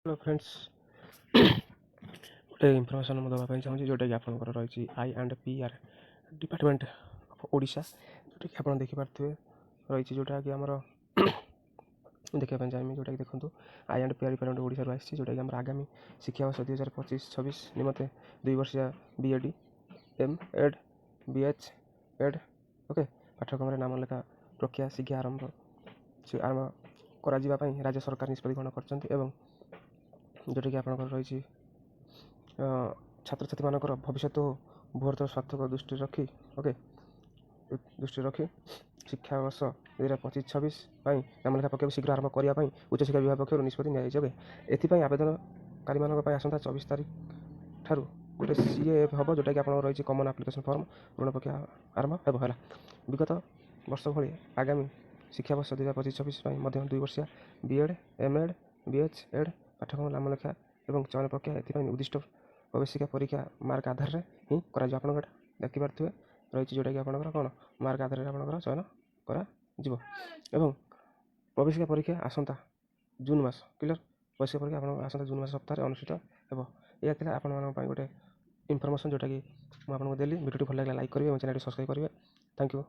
Hello friends गोटे information मुझे देवाई चाहिए जोटा कि आपंकर रही I&PR डिपार्टमेंट ऑफ ओडिशा जोटा कि आप देखिपे रही जोटा कि आमर देखा चाहिए जोटा कि देखो I&PR डिपार्टमेंट ओडिशा आसी जोटा कि आगामी शिक्षा वर्ष 2025-26 निमते 2 वर्षिया BEd M.Ed BH.Ed ओके पाठ्यक्रम नाम लेखा प्रक्रिया शीघ्र आरंभ कर राज्य सरकार निष्पत्ति ग्रहण कर जोटा कि आपंकर रही छात्र छात्री मानकर भविष्य भूर्त स्वार्थ को दृष्टि रखी रखी शिक्षा वर्ष 2025-26 नामलेखा प्रक्रिया शीघ्र आरंभ करने उच्चशिक्षा विभाग पक्ष निष्पत्ति निई आवेदनकारी मान आसंता 24 तारीख ठारू गोटे CAF हम जोटा कि आप रही कमन आप्लिकेसन फर्म ऋण प्रक्रिया आरंभ है विगत वर्ष भली आगामी शिक्षा वर्ष 2025-26 2 वर्षिया BEd M.Ed BH.Ed पाठ्यक्रम नाम लेखा और चयन प्रक्रिया एथपाई उद्दिष्ट प्रवेशिका परीक्षा मार्क आधार में ही कर देखिपे रही जोटा कि आप कौन मार्क आधार में आप चयन कर प्रवेशिका परीक्षा आसंता जून मास क्लियर प्रवेशिका परीक्षा आप आसंता जून मास सप्ताह अनुष्ठित हो यह आपण गोटे इनफर्मेशन जोटा कि मुझे देली वीडियो भल लगे लाइक करेंगे चैनल सब्सक्राइब करेंगे थैंक यू।